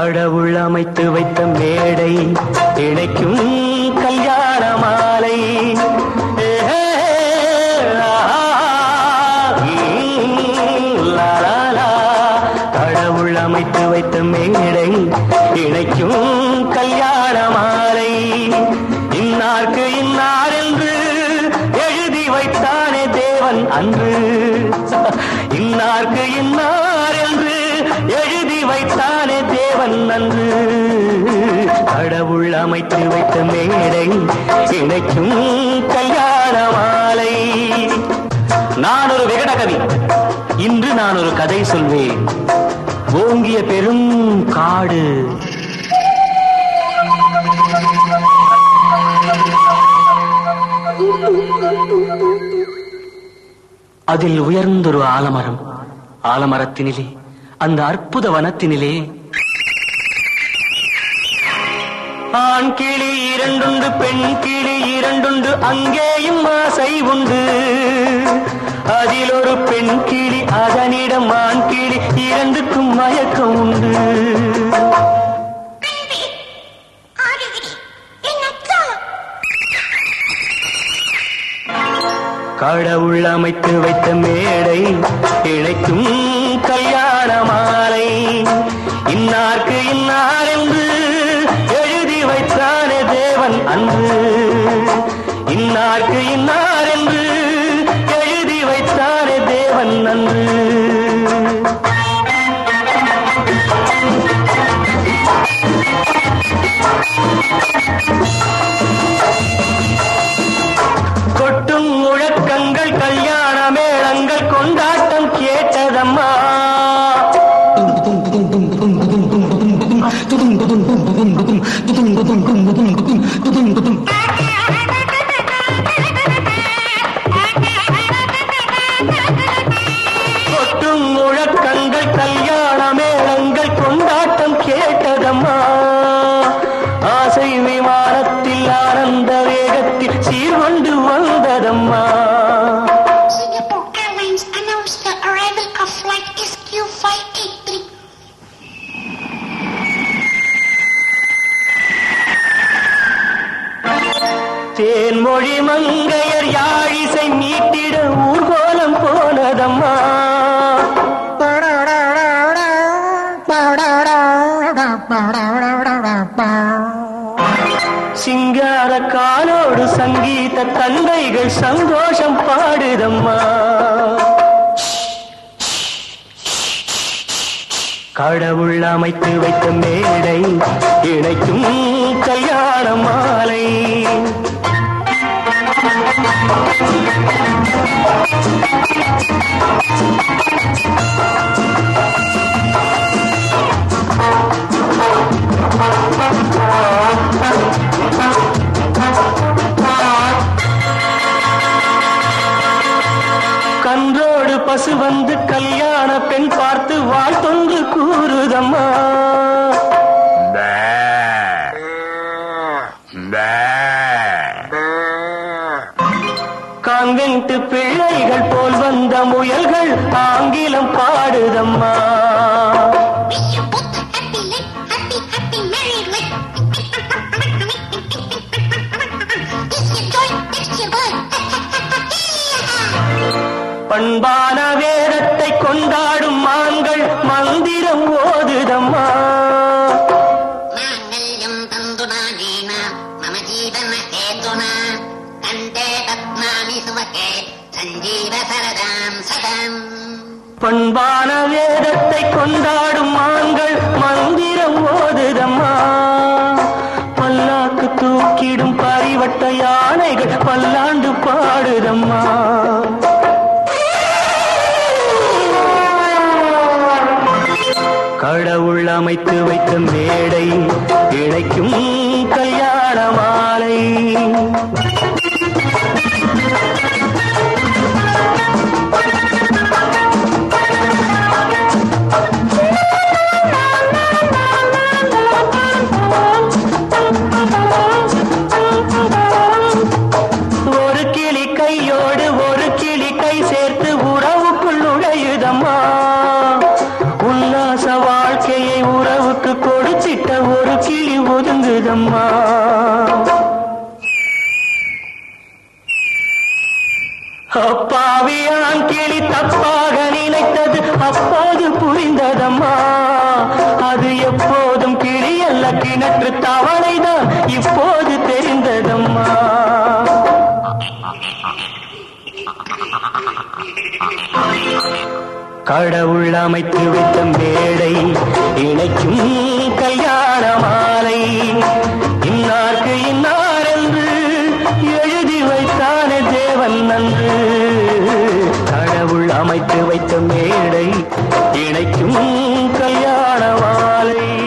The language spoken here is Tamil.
கடவுள் அமைத்து வைத்த மேடை இணைக்கும் கல்யாண மாலை. கடவுள் அமைத்து வைத்த மேடை இணைக்கும் கல்யாண மாலை. இன்னார்க்கு இன்னார் என்று எழுதி வைத்தானே தேவன் அன்று. இன்னார்க்கு இன்னார் என்று எழுதி வைத்தானே தேவன் அன்று. கடவுள் அமைத்து வைத்த மேடை இணைக்கும் கல்யாண மாலை. நான் ஒரு விகட கவி, இன்று நான் ஒரு கதை சொல்வேன். ஓங்கிய பெரும் காடு, அதில் உயர்ந்தொரு ஆலமரம். ஆலமரத்தினிலே, அந்த அற்புத வனத்தினிலே ஆண் கிளி இரண்டுண்டு, பெண் கிளி இரண்டுண்டு, அங்கேயும் ஆசை உண்டு. அதில் ஒரு பெண் கிளி, அதனிடம் ஆண் கிளி, இரண்டுக்கும் மயக்கம் உண்டு. கடவுள் அமைத்து வைத்த மேடை இணைக்கும் கல்யாண மாலை. இன்னார்க்கு இன்னார் என்று எழுதி வைத்தானே தேவன் அன்று. இன்னார்க்கு இன்னார் என்று எழுதி வைத்தானே தேவன் அன்று. கொட்டும் முழக்கங்கள், கல்யாண மேளங்கள், கொண்டாட்டம் கேட்டதம்மா. கொட்டும் முழக்கங்கள், கல்யாண மேளங்கள், கொண்டாட்டம் கேட்டதம்மா. ஆசை விமானத்தில் ஆனந்த வேகத்தில் சீர்கொண்டு வந்ததம்மா. Singapore Airlines announced the arrival of flight SQ583. Thenmozhi மங்கையர் யாழிசை மீட்டிட ஊர்கோலம் போனதம்மா. சிங்கார காலோடு சங்கீத தந்தைகள் சந்தோஷம் பாடுதம்மா. கடவுள் அமைத்து வைத்த மேடை இணைக்கும் கல்யாண மாலை. கன்றோடு பசு வந்து கல்யாண பெண் பார்த்து வாழ்த்தொன்று கூறுதம்மா. கான்வென்ட் பிள்ளைகள் போல் வந்த முயல்கள் ஆங்கிலம் பாடுதம்மா. பண்பான வேதத்தை கொண்டாடும் மான்கள் மந்திரம் ஓதுதம்மா. மாங்கல்யம் தந்துனானேன மம ஜீவன ஹேதுனா கண்டே பத்மாமி சுமகே சஞ்சீவ சரதாம் சதம். பண்பான வேதத்தை கொண்டாடும் மான்கள் மந்திரம் ஓதுதம்மா. பல்லாக்கு தூக்கிடும் பரிவட்ட யானைகள் பல்லாண்டு பாடுதம்மா. கடவுள் அமைத்து வைத்த மேடை இணைக்கும் கல்யாண மாலை. ஒரு கிளி கையோடு ஒரு கிளி கை சேர்த்து உறவுக்குள் நுழையுதம்மா. உல்லாச வாழ்க்கையை உறவுக்கு கொடுத்து கூறுதம்மா. அப்பாவியான் கிளி தப்பாக நினைத்தது அப்போது புரிந்ததம்மா. அது எப்போதும் கிளி அல்ல கிணற்று தவளைதான் இப்போது தெரிந்ததம்மா. கடவுள் அமைத்து வைத்த மேடை இணைக்கும் கல்யாண மாலை. இன்னார்க்கு இன்னார் என்று எழுதி வைத்தானே தேவன் நன்று. கடவுள் அமைத்து வைத்த மேடை இணைக்கும் கல்யாண மாலை.